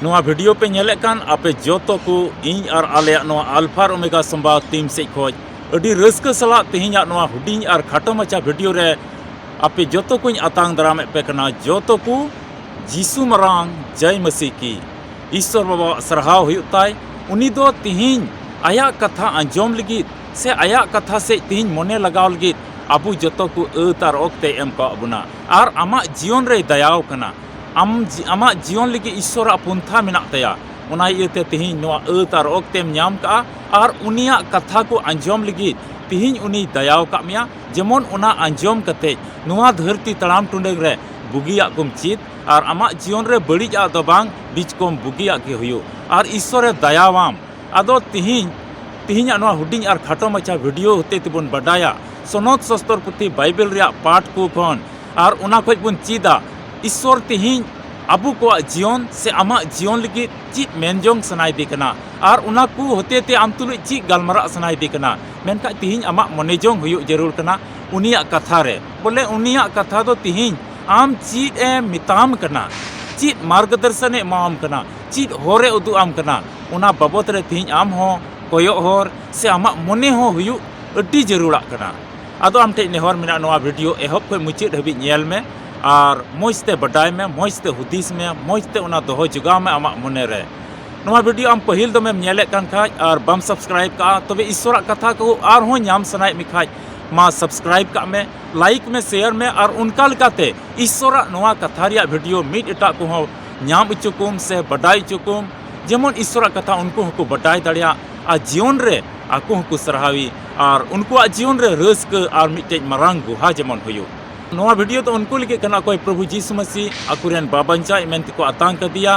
नोआ वीडियो पे नेले कान आपे जोतो को इन और आले नोआ अल्फा ओमेगा संभाव टीम से खोज अडी रस्क सला तेहिया नोआ हुडिंग और खाटो मचा वीडियो रे आपे जोतो को आतांग दराम पे कना जोतो को जीसु मरांग जय मसीह की ईश्वर बाबा सरहाव हुयुताय उनी दो तिहिन आया कथा अंजोम लगित से आया कथा से तिहिन मोने लगाव लगित अबु जोतो को तार ओक्ते एम का अबुना और आमा जीवन रे दयाव कना आमा जीवन लगी ईश्वर पुंथा मेना तया उना इयते तिहिन नोआ तार ओक्तेम न्याम का और उनिया कथा को अंजोम लगी तिहिन उनी दयाव का मिया जेमन उना अंजोम कते नोआ धरती तड़ाम टुंडेग रे बुगिया कुम चित और आमा जीवन रे बड़िया दो बांग बीच कोम बुगिया के हुयो और ईश्वर दयावाम आदो तिहिन नोआ हुडिंग और खाटो मचा वीडियो होते तिबुन बडाया सनद शस्त्र पुथी बाइबल रे पाठ को खन और उना खोज बुन चिदा ईश्वर तिहिन अबु को जीवन से आमा जीवन लगी चीज मेनजोंग सनाई दिकना और उना को होते ते आम तुलु चीज गलमरा सनाई दिकना मेनका तिहिन आमा मनेजोंग हुयो जरूर कना उनिया कथा रे बोले उनिया कथा दो तिहिन आम चीज ए मिताम कना चीज मार्गदर्शन ए माम कना चीज होरे उदु आम कना उना बाबत रे तिहिन आम हो कोयो होर से आमा मने हो हुयो अड्डी जरूरा कना आदो आम टे नेहर मेना नोआ वीडियो एहब को मुचाद हबी नेल में और मौजते बडाय में मौजते हुदिस में मौजते उना दोहो जुगाव में आमा मने रे नोआ वीडियो आम पहिल दो में नेले कान खाय और बम सब्सक्राइब का तबे ईश्वर कथा को और हो नाम सनाय मिखाय मा सब्सक्राइब का में लाइक में शेयर में और उनका लकाते ईश्वर नोआ कथा रिया वीडियो मिट एटा को हो नाम इचुकुम से बडाय इचुकुम जेमन ईश्वर कथा उनको को बडाय दड़िया आ जीवन रे आको को सरहावी और उनको जीवन रे रस्क और मिटे मरांग गुहा जेमन हुयो नोआ वीडियो तो उनको लिखे कना कोई प्रभु जीसु मसीह अकुरेन बाबंचा इमेंत को आतांग कर दिया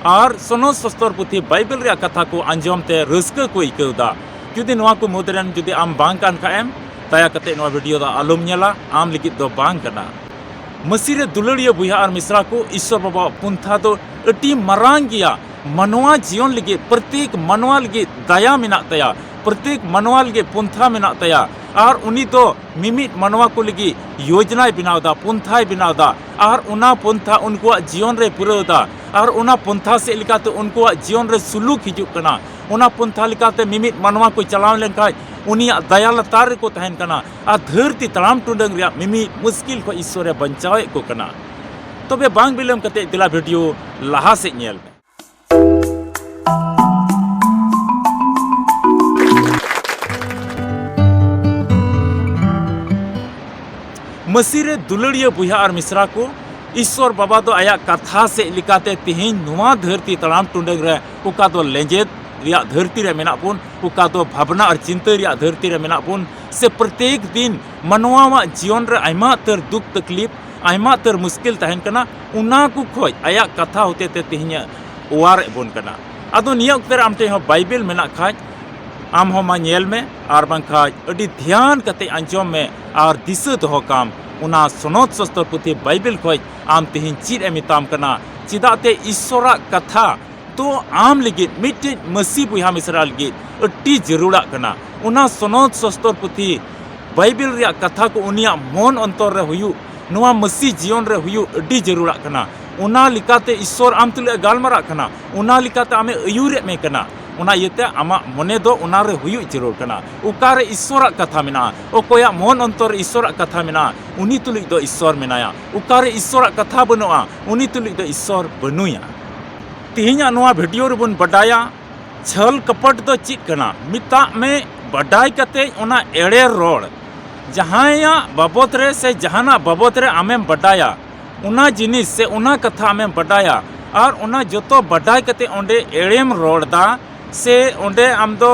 और सनद शस्त्र पुथी बाइबल रे कथा को अंजोम ते रस्क को इकौदा जुदी नोआ को मुदरन जुदी आम बांग कान खाएम तया कते नोआ वीडियो दा आलम नेला आम लिगित दो बांग कना मसीह रे दुलड़िया बुया और मिश्रा को ईश्वर बाबा पुंथा दो अति मरांग गया मनवा जीवन लगे प्रत्येक मनवा लगे दया मेना तया प्रत्येक मनवा लगे पुंथा मेना तया और उनी तो मिमिट मनवा को लगी योजना बनावदा पुंथा बनावदा और उना पुंथा उनको जीवन रे पुरवदा और उना पुंथा से लिकाते उनको जीवन रे सुलूक हिजुक कना उना पुंथा लिकाते मिमिट मनवा को चलाव लेनखाय उनिया दया लतार को तहन कना आ धरती तड़ाम टुंडंग रिया मिमिट मुश्किल को ईश्वर बंचावे को कना तबे बांग बिलम कते दिला वीडियो लहा से नेल मसीह रे दुलड़िया बुया और मिश्रा को ईश्वर बाबा दो आया कथा से लिकाते तिहिन नुआ धरती तड़ाम टुंडंग रे उका दो लेंजेद रिया धरती रे मेना पुन उका दो भावना और चिंता रिया धरती रे मेना पुन से प्रत्येक दिन मनवा जीवन रे आयमा तर दुख तकलीफ आयमा तर मुश्किल तहन कना उना को खोज आया कथा होते ते तिहिन ओवार बोन कना आदो निया उक्तर आमटे हो बाइबल मेना खाज आम हो मा नेल में और बंखाज अडी ध्यान कते अंजोम में और दिशा तो हो काम उना सनद शस्त्र पुथी बाइबल खोज आम तिहिन चीज मिताम कना चिदाते ईश्वर कथा तो आम लगी मिट्टी मसीह बुहा मिश्रा लगी अड्डी जरूरा कना उना सनद शस्त्र पुथी बाइबल रिया कथा को उनिया मन अंतर रे हुयु नोआ मसीह जीवन रे हुयु अड्डी जरूरा कना उना लिकाते ईश्वर आम तुले गालमरा कना उना लिकाते आमे अयुरे में कना उना येते आमा मने दो उना रे हुयु जरूर कना उकारे ईश्वर कथा मेना ओकोया मन अंतर ईश्वर कथा मेना उनी तुलि दो ईश्वर मेनाया उकारे ईश्वर कथा बनुआ उनी तुलि दो ईश्वर बनुया तिहिना नोआ वीडियो रे बन बडाया छल कपट दो चित कना मिता में बडाई कते उना एड़े रोड जहाया बाबत रे से जहाना बाबत रे आमेम बडाया उना जिनिस से उना कथा आमेम बडाया और उना जोतो बडाई कते ओंडे एड़ेम रोडदा से ओंडे आम दो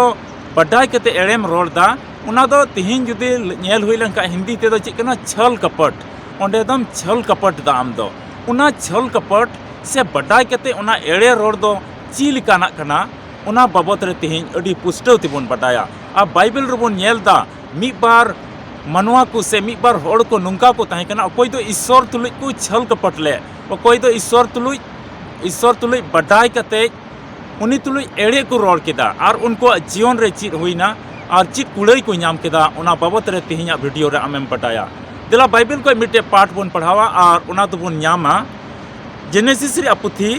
बडाई कते एड़ेम रोडदा उना दो तिहिन जुदी नेल हुई लंका हिंदी ते दो चिकना छल कपट ओंडे दम छल कपट दा आम दो उना छल कपट से बडाई कते उना एड़े रोड दो चील काना कना उना बाबत रे तिहिन अडी पुष्टव तिबुन बडाया आ बाइबल रेबुन नेल दा मी बार मनवा को से मी बार होड़ को नुंका को तहे कना कोई तो ईश्वर तुलुज को छल कपट ले कोई तो ईश्वर तुलुज बडाई कते उनी तुलुज एड़े को रोड केदा और उनको जीवन रे चीज हुईना और चीज कुड़ई को नाम केदा उना बाबत रे तिहिना वीडियो रे आमेम बटाया दिला बाइबल को मिटे पाठ बन पढ़ावा और उना तो बन नामा जेनेसिस रे पुथी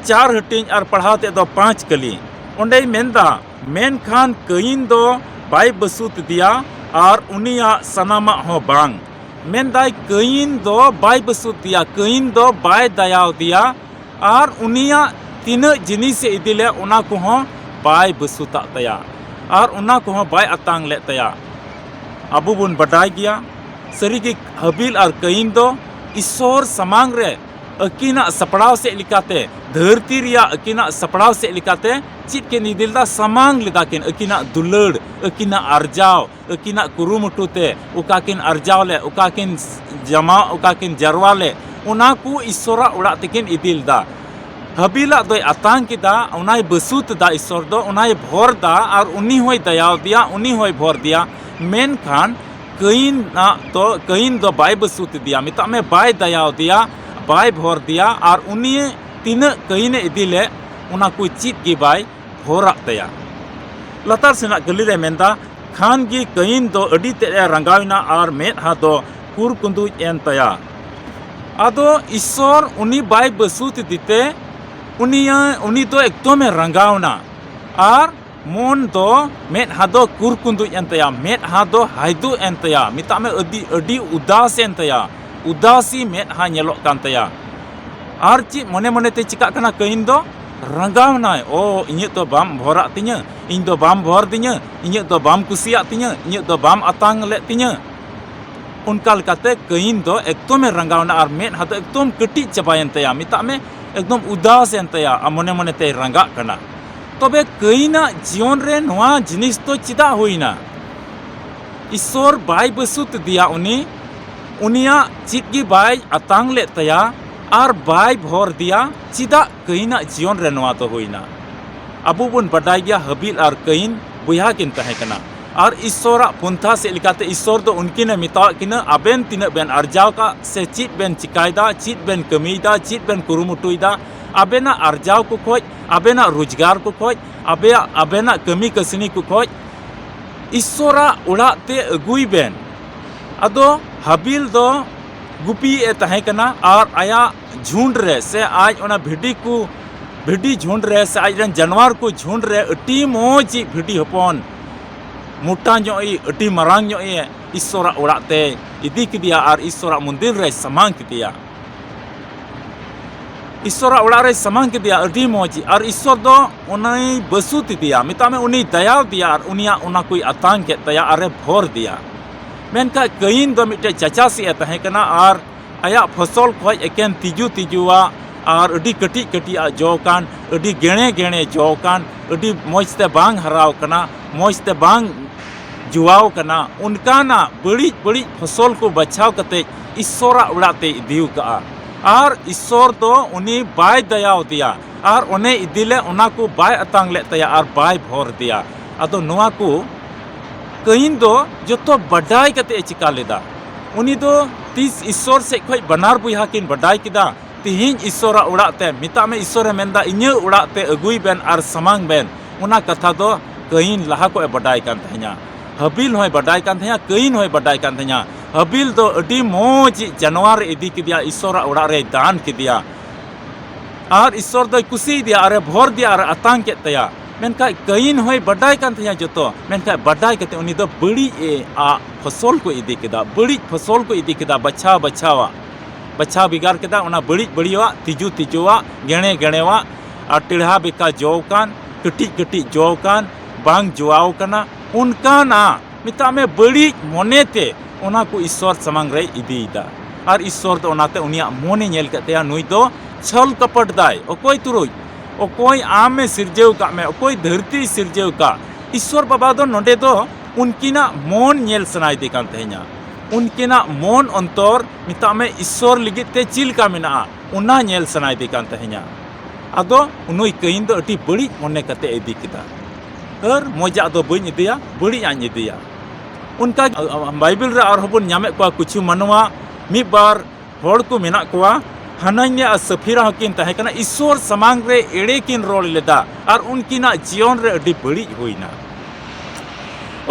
4 हटिंग और पढ़ाव ते दो 5 कली ओंडे मेंदा मेनखान कईन दो बाय बसुत दिया और उनिया सनामा हो बांग मेंदाय कईन दो बाय बसुत दिया कईन दो बाय दयाव दिया और उनिया तीन जिनिस इदिले उना को हो बाय बसुता तया और उना को हो बाय अतांग ले तया अबु बुन बडाय गया सरीगी हबील और कईन दो ईश्वर समांग रे अकिना सपड़ाव से लिकाते धरती रिया अकिना सपड़ाव से लिकाते चित के निदिलदा समांग लिदाकिन अकिना दुलड़ अकिना अर्जाव अकिना कुरुमुटुते उकाकिन अर्जाव ले उकाकिन जमा उकाकिन जरवा ले उना को ईश्वरा उड़ा तकिन इदिलदा हबीला दोय अतांग किदा उनाय बसुत दा ईश्वर दो उनाय भोर दा और उनी होय दयाव दिया उनी होय भोर दिया मेनखान कईन दो बाय बसुत दिया मिता में बाय दयाव दिया बाय भोर दिया और उनी तीन कईन इदिले उना को चित की बाय भोरा तया लतार सेना गली रे मेंदा खान की कईन दो अडी ते रंगावना और मेदहा दो कुर कुंदु एन तया आदो ईश्वर उनी बाय बसुत दिते उनी दो एकदम रंगावना और मन दो मेदहा दो कुर कुंदु एन तया मेदहा दो हायदु एन तया मिता में अडी उदास एन तया उदासी मेदहा नेलोक कान तया और ची मने मने ते चिका कना कईन दो रंगावनाय ओ इᱧ तो बाम भोरा तिᱧ इन दो बाम भोर दिᱧ इᱧ तो बाम कुसिया तिᱧ इᱧ तो बाम अतांग ले तिᱧ उनका लकाते कईन दो एकदम रंगावना और मेदहा दो एकदम कटी चबायन तया मिता में एकदम उदास एन तया मने मने ते रंगा कना तबे कईना जीवन रे नोआ जिनिस तो चिदा हुईना ईश्वर बाय बसुत दिया उनिया चित की बाय अतांग ले तया और बाय भोर दिया चिदा कईना जीवन रे नोआ तो हुईना अबु बुन बडाय गया हबील और कईन बुया किन तहे कना और ईश्वरा पुंथा से लिकाते ईश्वर दो उनकिने मिता किना अबेन तिना बेन अर्जाव का से चित बेन चिकायदा चित बेन कमीदा चित बेन कुरुमुटुइदा अबेना अर्जाव को खोज अबेना रोजगार को खोज अबेना कमी कसनी को खोज ईश्वरा उड़ाते अगुई बेन अदो हबील दो गुपी ए तहे कना और आया झुंड रे से आज ओना भिडी झुंड रे से आज रन जानवर को झुंड रे अटी मोजी भिडी हपन मोटा जोई अटी मरांग जोई ईश्वरा उड़ाते इदी किदिया और ईश्वरा मंदिर रे समांग किदिया ईश्वरा उड़ा रे समांग किदिया अटी मोजी और ईश्वर दो उनाई बसुत दिया मिता में उनी दयाव दिया और उनिया उना कोई अतांग के तया अरे भोर दिया मेनका कईन दो मिटे चाचासी तहे कना और आया फसल खोज एकेन तिजुआ और अडी कटी कटी जोकान अडी गेणे गेणे जोकान अडी मौजते बांग हराव कना मौजते बांग जुआव कना उनकाना बड़ी बड़ी फसल को बचाव कते ईश्वरा उड़ाते इदिव का और ईश्वर दो उनी बाय दयाव दिया और उन्हें इदिले उना को बाय अतांग ले तया और बाय भोर दिया अदो नोआ को कईन दो जो तो बडाई कते चिका लेदा उनी दो तीस ईश्वर से खोज बनार बुया किन बडाई किदा तिहिन ईश्वरा उड़ाते मिता में ईश्वर मेंदा इᱧ उड़ाते अगुई बेन और समांग बेन उना कथा दो कईन लहा को बडाई कान तहया हबील होय बडाई कान तहया कईन होय बडाई कान तहया हबील दो अडी मोज जानवर इदी किदिया ईश्वरा उड़ा रे दान किदिया और ईश्वर दो कुसी दिया अरे भोर दिया और अतांग के तया मेनका कईन होय बडाई कान तहया जतो मेनका बडाई कते उनी दो बड़ी फसल को इदी किदा बड़ी फसल को इदी किदा बचाव बिगार किदा उना बड़ी बड़ीवा तिजुआ गेणे गेणेवा और टिढ़ा बेका जोकान कटी कटी जोकान बांग जुआव कना उनका ना मिता में बड़ी मोनेते उना को ईश्वर समांग रे इदीदा और ईश्वर दो उनाते उनिया मोने नेल कतेया नुई दो छल कपट दाय ओकोय तुरुय ओकोय आमे सिरजेव का में ओकोय धरती सिरजेव का ईश्वर बाबा दो नोडे दो उनकिना मोन नेल सनाय दे कान तहे냐 उनकिना मोन अंतर मिता में ईश्वर लिगिते चिल का मिना उना नेल सनाय दे कान तहे냐 आदो उनुई कईन दो अटी बड़ी मोने कते इदी किदा और मोजा दो बइन इदिया बड़ी आन इदिया उनका बाइबल रे और हबन नामे को कुछ मनवा मी बार होड़ को मेना कोआ हनान्या सफीरा हकिन तहे कना ईश्वर समांग रे एड़े किन रोल लेदा और उनकिना जीवन रे अडी बड़ी होइना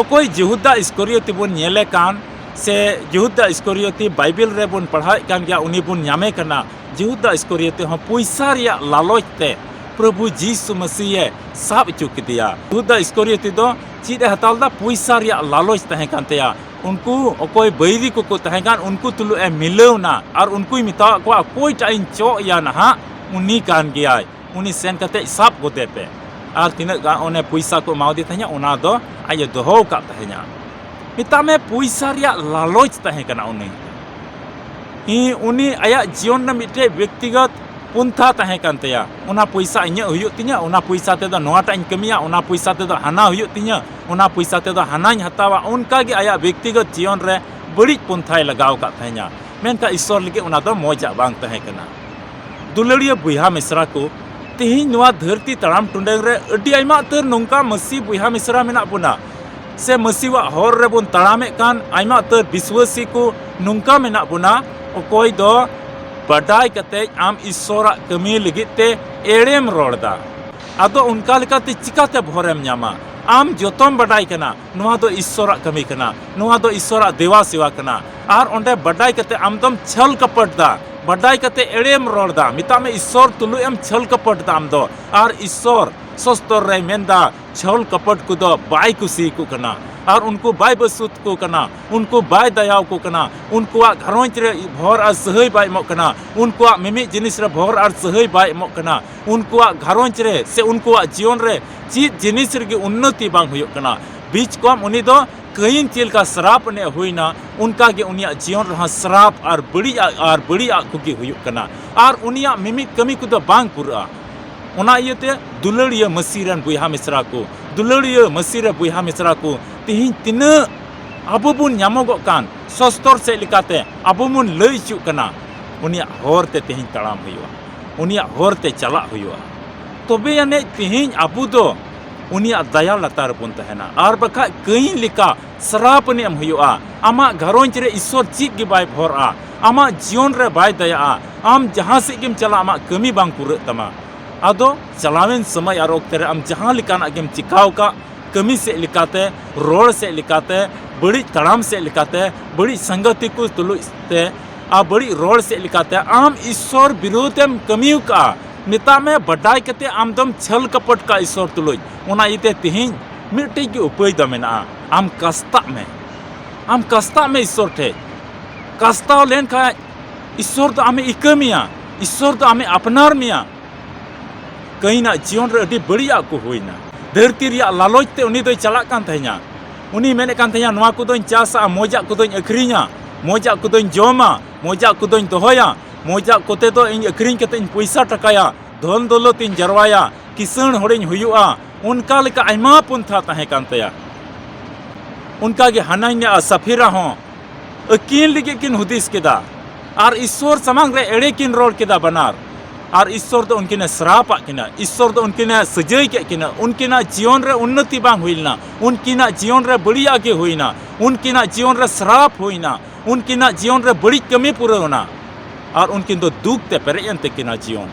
ओकोय यहूदा इस्करियोती बन नेले कान से यहूदा इस्करियोती बाइबल रे बन पढ़ाए कान गया उनी बन ᱧᱟᱢᱮ ᱠᱟᱱᱟ यहूदा इस्करियोती ᱦᱚᱸ पैसा रिया लालच ते प्रभु जीसु मसीह साब चुक दिया यहूदा इस्करियोती दो चीज हताल दा पैसा रिया लालच तहे कान तया उनको अकोय बैरी को तहे कान उनको तुलु ए मिलवना और उनको मिता को कोई टाइन चो या नहा उनी कान गया उनी सेन कते साब गोदे पे और तिना गा ओने पैसा को माउदी तह냐 ओना दो आय दोहो का तह냐 मिता में पैसा रिया लालच तहे कना उनी आया जीवन न मिटे व्यक्तिगत पुंथा तहे कान तया ओना पैसा इᱧ हुयु तिᱧa ओना पैसा ते दो नोटा इन कमिया ओना पैसा ते दो हाना हुयु तिᱧa ओना पैसा ते दो हानाኝ हतावा उनका गे आया व्यक्तिगत जीवन रे बड़ी पुंथाय लगाव का तह냐 मेनका ईश्वर लगे ओना दो मौजा बांग तहे कना दुलड़िया बुहा मिश्रा को तेहिं नवा धरती तड़ाम टुंडेंग रे अडी आइमा तर नोंका मसी बुहा मिश्रा मेना बुना से मसीवा हर रे बन तड़ामे कान आइमा तर विश्वासी को नोंका मेना बुना अकोय दो बडाय कते आम ईश्वरा कमी लगिते एड़ेम रोड़दा आदो उनका लेकाते चिकाते भोरेम ᱧᱟᱢᱟ आम जोतम बडाय कना नोआ दो ईश्वरा कमी कना नोआ दो ईश्वरा देवा सेवा कना आर ओंडे बडाय कते आम दम छल कपटदा बडाय कते एड़ेम रोड़दा मिता में ईश्वर तुलु एम छल कपटदा आम दो आर ईश्वर सस्तर रे मेंदा छल कपट को दो बाय कुसी को कना और उनको बाय बसुत को कना उनको बाय दयाव को कना उनको घरोंच रे भोर और सहय बाय मो कना उनको मिमि जिनिस रे भोर और सहय बाय मो कना उनको घरोंच रे से उनको जीवन रे चीज जिनिस रे उन्नति बांग हुयो कना बीच कम उनी दो कईन चील का श्राप ने हुईना उनका गे उनिया जीवन रहा श्राप और बड़ी को गे हुयो कना और उनिया मिमि कमी को दो बांग पुरा ओना इयते दुलड़िया मसीरन बुहा मिश्रा को दुलड़िया मसीर बुहा मिश्रा को तिहिं तिना अबो बुन ᱧᱟᱢᱚᱜᱚᱜ कान सस्तर से लिकाते अबो बुन लई चुक कना उनिया होरते तिहिं तड़ाम हुयुआ उनिया होरते चला हुयुआ तबे याने तिहिं अबो दो उनिया दया लतार बुन तहना और बखा कईन लिका श्राप ने एम हुयुआ आमा घरोंच रे ईश्वर चीज गे बाय भोरा आमा जीवन रे बाय दया आम जहां से गेम चला आमा कमी बांग पुरे तमा आदो चलावेन समय और ओक्ते रे आम जहां लिकाना गेम चिकाव का कमी से लिकाते रोड से लिकाते बड़ी तड़ाम से लिकाते बड़ी संगति को तुलुते आ बड़ी रोड से लिकाते आम ईश्वर विरोधम कमियु का मिता में बडाय कते आमदम छल कपट का ईश्वर तुलुज ओना इते तिहिं मिटे की उपाय द मेना आम कस्ता में ईश्वर ठे कस्ता लेन का ईश्वर तो आमे इकमिया ईश्वर तो आमे अपनार मिया कईना जीवन रे अडी बढ़िया को होइना धरती रिया लालच ते उनी दोय चला कान तह냐 उनी मेने कान तह냐 नोआ को दोन चासा मोजा को दोन अखरिया मोजा को दोन जोमा मोजा को दोन दोहया मोजा कोते दो इन अखरिन कते इन पैसा टकाया धन दौलत इन जरवाया किसान होड़िन हुयुआ उनका लेका आइमा पुंथा तहे कान तया उनका गे हनाइने सफीरा हो अकिन लिगे किन हुदिस केदा और ईश्वर समांग रे एड़े किन रोड केदा बनार और ईश्वर तो उनकिने श्रापा किना ईश्वर तो उनकिने सजय के किना उनकिना जीवन रे उन्नति बांग हुइलना उनकिना जीवन रे बढ़िया के हुइना उनकिना जीवन रे श्राप हुइना उनकिना जीवन रे बड़ी कमी पुरवना और उनकिन तो दुख ते पेरेन ते किना जीवन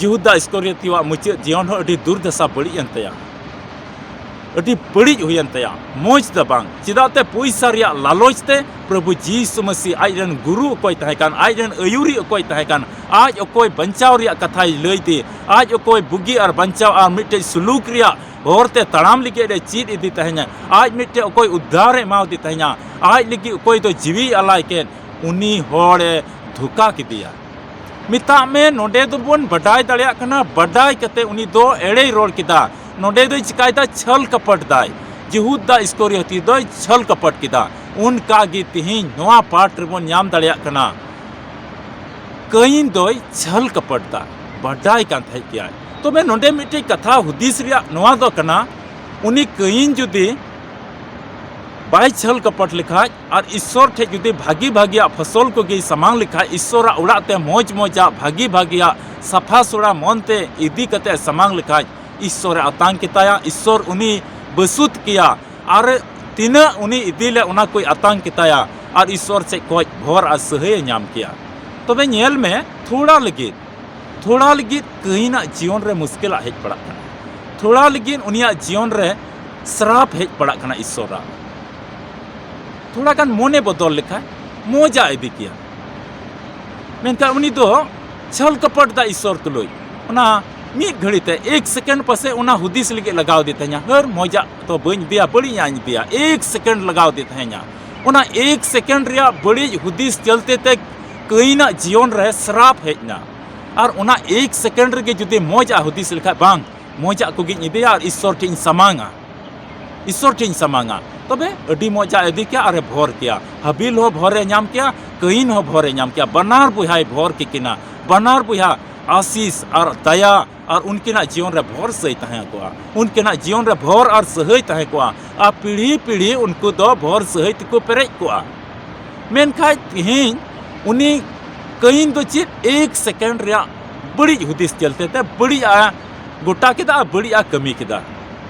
यहूदा इस्करियोतीवा मुचाद जीवन हो अडी दुर्दशा बड़ी अंतया अडी बड़ी हुयन तया मोज द बांग चिदाते पैसा रिया लालच ते प्रभु जीसु मसीह आइरन गुरु अकोय तहेकान आइरन अयुरी अकोय तहेकान आज अकोय बंचाव रिया कथाय लईते आज अकोय बुगी और बंचाव और मिटे सुलूक रिया होरते तड़ाम लिगे रे चीज इदी तहे냐 आज मिटे अकोय उद्धार एमावदी तहे냐 आज लिगी अकोय तो जीवी अलाय केन उनी होड़े धोखा किदिया मिता में नोडे दो बन बडाय दड़िया कना बडाय कते उनी दो एड़े रोड किदा नोडे दो चिकायदा छल कपट दाय यहूदा इस्करियोती दो छल कपट किदा उनका गी तिहिं नोआ पाठ रेबन ᱧᱟᱢ दड़िया कना कईन दो छल कपट दा बडाय कान थाय किया तो मैं नोडे मिटे कथा हुदिस रिया नोआ दो कना उनी कईन जुदी बाय छल कपट लिखाज और ईश्वर ठे जुदी भागी भागिया फसल को गे समांग लिखा ईश्वरा उड़ाते मौज मौजा भागी भागिया सफा सुड़ा मनते इदी कते समांग लिखाज ईश्वर आतांग किताया ईश्वर उनी बसुत किया और तीना उनी इदीले उना कोई आतांग किताया और ईश्वर से कोई भोर और सहय नाम किया तो मैं नेल में थोड़ा लगी कईना जीवन रे मुश्किल हेज पड़ा थोड़ा लगी उनिया जीवन रे श्राप हेज पड़ा ईश्वरा थोड़ा गान मोने बदल लेखा मोजा इदी किया मेनका उनी दो छल कपट दा ईश्वर तुलुई ओना मी घड़ी ते 1 सेकंड पसे ओना हुदिस लगे लगाव देते냐 हर मोजा तो बኝ दिया बड़ी यानी दिया 1 सेकंड लगाव देते냐 ओना 1 सेकंड रिया बड़ी हुदिस चलते ते कईना जीवन रे श्राप हेजना और ओना 1 सेकंड रे जुदि मोजा हुदिस लेखा बांग मोजा को गिñ दिया और ईश्वर ठिन समांगा तबे अडी मोजा इदी किया अरे भोर किया हबील हो भोरे नाम किया कईन हो भोरे नाम किया बनार बुहाई भोर की किना बनार बुहा आशीष और दया और उनकिना जीवन रे भोर सही तहे को उनकिना जीवन रे भोर और सही तहे को आ पीढ़ी पीढ़ी उनको दो भोर सही को पेरेज को मेनखा तिहिन उनी कईन दो चीज 1 सेकंड रे बड़ी हुदिस चलते थे बड़ी गोटा केदा बड़ी कमी केदा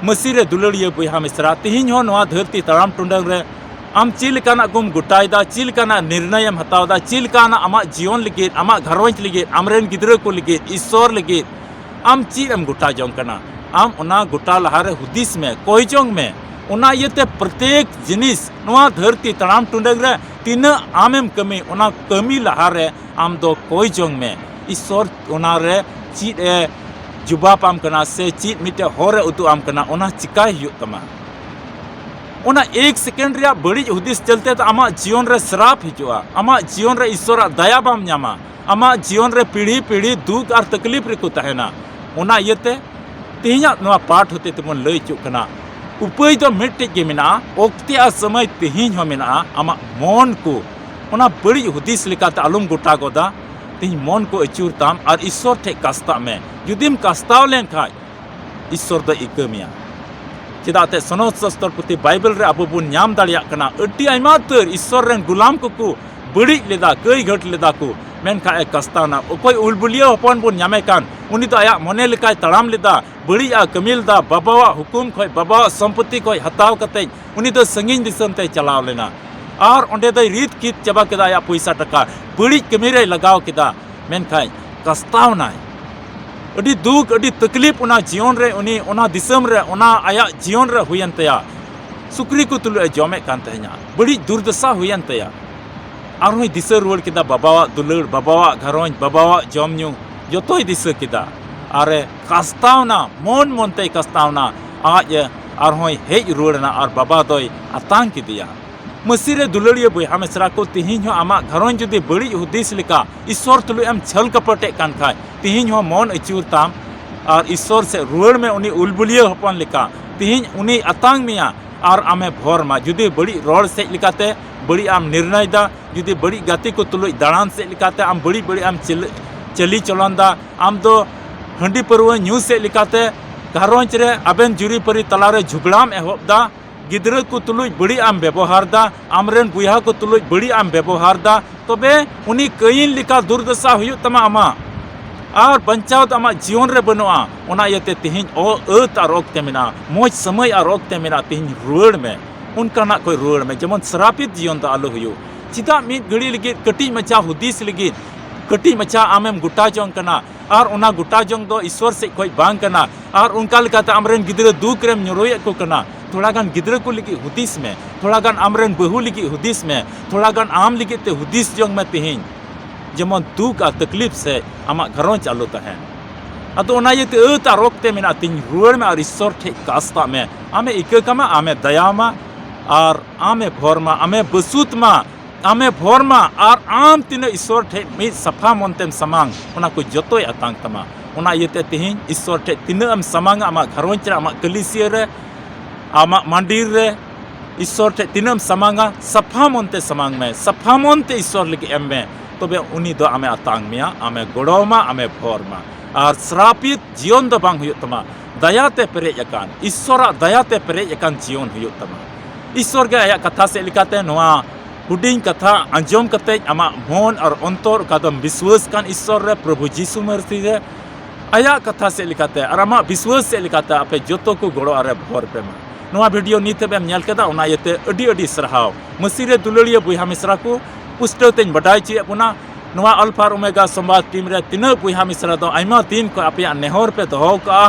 मसीरे दुलड़िया बुहा मिश्रा तिहिन हो नवा धरती तड़ाम टुंडंग रे आम चिलकाना गुम गुटाइदा चिलकाना निर्णय हतावदा चिलकाना आमा जीवन लगे आमा घरवंच लगे आमरेन गिद्रा को लगे ईश्वर लगे आम चीज एम गुटा जोंग कना आम उना गुटा लहारे हुदिस में कोई जोंग में उना येते प्रत्येक जिनिस नवा धरती तड़ाम टुंडंग रे तीना आमेम कमी उना कमी लहारे आम दो कोई जोंग में ईश्वर उना रे चीज जुबाप आम कना से चीज मिटे होरे उतु आम कना उना चिकाय हुयु तमा उना 1 सेकंड रे बड़ी हुदिस चलते तो आमा जीवन रे श्राप हिजुआ आमा जीवन रे ईश्वर दया बाम न्यामा आमा जीवन रे पीढ़ी पीढ़ी दुख और तकलीफ रे को तहेना उना येते तिहिया नवा पाठ होते तमन लई चुक कना उपाय तो मिटे के मिना ओक्ते आ समय तिहिन हो मिना आमा मन को उना बड़ी हुदिस लेकाते आलम गोटा गोदा तिहिन मन को अचूर ताम और ईश्वर ठे कास्ता में जुदिम कास्ताव लेन खाय ईश्वर द इकमिया चिदाते सनद शास्त्र पुति बाइबल रे अबो बुन नाम दाड़िया कना अड्डी आइमा तर ईश्वर रेन गुलाम को बड़ी लेदा कई घट लेदा को मेनखा ए कस्ताना ओकोय उलबुलिया हपन बुन नामे कान उनी तो आया मने लेकाय तड़ाम लेदा बड़ी कमिल दा बाबावा हुकुम खय बाबावा संपत्ति खय हताव कते उनी तो संगिन दिसम ते चलाव लेना और ओंडे दई रीत कित चबा केदा आया पैसा टका बड़ी कमी रे लगाव केदा मेनखाय कस्ताव नाय अड़ी दुख अड़ी तकलीफ उना जीवन रे उनी उना दिसम रे उना आया जीवन रे हुयन तया सुक्री को तुलु जमे कान तह냐 बड़ी दुर्दशा हुयन तया आरोय दिसर रुवाड़ केदा बाबावा दुलड़ बाबावा घरोंज बाबावा जमन्यू जतोय दिसर केदा आरे कास्तावना मन मनते कास्तावना आज आरोय हेज रुवाड़ना और बाबा दोय आतांग किदिया मसीरे दुलड़िया बुहा मिश्रा को तिहिन हो आमा घरोंज जुदी बड़ी हुदिस लेका ईश्वर तुलु एम छल कपटे कान खाय तिहिन हो मन अचूर ताम और ईश्वर से रुवाड़ में उनी उलबुलिया हपन लेका तिहिन उनी आतांग मिया और आमे भोर मा जुदी बड़ी रोड से लिकाते बड़ी आम निर्णय दा जुदी बड़ी गति को तुलु दाड़ान से लिकाते आम बड़ी बड़ी आम चली चलंदा आम दो हंडी परवा न्यूज से लिकाते घरोंज रे अबेन जुरी परी तलारे झुगड़ाम एहबदा गिद्रा को तुलुज बड़ी आम व्यवहार दा आमरेन बुहा को तुलुज बड़ी आम व्यवहार दा तबे उनी कईन लिका दुर्दशा हुयु तमा आमा और बंचाव आमा जीवन रे बनुआ ओना येते तिहिन ओ अत और ओक्ते मेना मोज समय और ओक्ते मेना तिहिन रुवाड़ में उनकाना कोई रुवाड़ में जेमन श्रापित जीवन दा आलो हुयु चिदा मिद घड़ी लगी कटी मचा हुदिस लगी कटी मचा आमेम गुटा जोंग कना और उना गुटा जोंग दो ईश्वर से कोई बांग कना और उनका लेकाते आमरेन गिद्रा दुख रेम न्योरोय को कना थोड़ा गान गिद्रा को लगी हुदिस में थोड़ा गान आमरेन बहु लगी हुदिस में थोड़ा गान आम लगी ते हुदिस जोंग में तिहिन जेमन दुख आ तकलीफ से आमा घरों चालू तहन अतो ओना येते अत रोकते मेना तिन रुवाड़ में और ईश्वर ठे कास्ता में आमे इककमा आमे दयामा और आमे भोरमा आमे बसुतमा आमे भोरमा और आम तीन ईश्वर ठे मी सफा मनतेम समांग ओना को जतोय आतांग तमा ओना येते तिहिन ईश्वर ठे तिनाम समांग आमा घरों रे आमा कलिसिया रे आमा मंदिर रे ईश्वर ठे तिनाम समांगा सफा मनते समांग में सफा मनते ईश्वर लगे एम में तबे उनी दो आमे आतांग मिया आमे गोड़ोमा आमे भोरमा और श्रापित जीवन दो बांग हुयु तमा दयाते पेरेज अकान ईश्वरा दयाते पेरेज अकान जीवन हुयु तमा ईश्वर के आया कथा से लिखाते नोआ हुडिंग कथा अंजम कते आमा मन और अंतर कदम विश्वास कान ईश्वर रे प्रभु जीसु मसीह रे आया कथा से लिखाते और आमा विश्वास से लिखाते आपे जोतो को गोड़ो आरे भोर पे मा नोआ वीडियो नीते बेम नेल केदा ओना येते अडी अडी सरहाव मसीरे दुलड़िया बुहा मिश्रा को पुष्टव तेन बडाय ची अपना नोआ अल्फा ओमेगा संवाद टीम रे तीना बुहा मिश्रा दो आइमा दिन को आपे नेहर पे दो का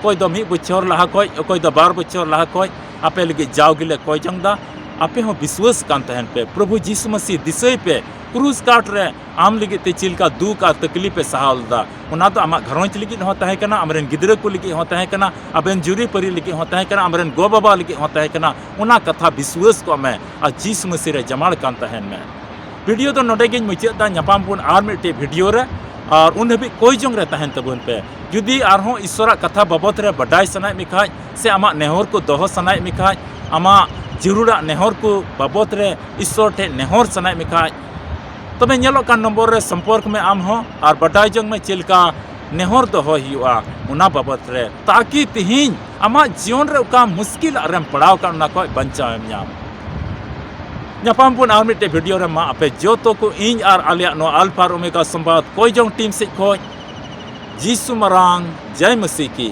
कोई दो मी बछर लहा कोई कोई दो 12 बछर लहा कोई आपे लगे जाव गिले कोई जंगदा आपे हो विश्वास कान तहन पे प्रभु जीसु मसीह दिसई पे क्रूस काट रे आम लगी ते चिलका दुख और तकलीफ पे सहालदा उना तो आमा घरोंच लगी हो तहे कना अमरेन गिदरा को लगी हो तहे कना अबेन जुरी परी लगी हो तहे कना अमरेन गो बाबा लगी हो तहे कना उना कथा विश्वास को में आ जीसु मसीह रे जमाड़ कान तहन में वीडियो तो नोडे गिन मुचादा न्यापाम पुन आर मिटे वीडियो रे और उन हबी कोई जोंग रे तहन तबुन पे जुदी आरहों ईश्वरा कथा बाबत रे बडाय सनाय मिखाय से आमा नेहर को दोह सनाय मिखाय आमा जरूरा नेहर को बाबत रे ईश्वर ठे नेहर सनाय मिखाय तबे नेलो कान नंबर रे संपर्क में आम हो और बडाय जोंग में चिलका नेहर दोह हियुआ उना बाबत रे ताकि तिहिन आमा जीवन रे उका मुश्किल आरेम पड़ाव का उना को बंचाव एम नाम न्यापाम पुन आर मिटे वीडियो रे मा आपे जोतो को इन आर आलिया नो अल्फा ओमेगा संवाद कोई जोंग टीम से खोज जीसु मरांग जय मसीह की।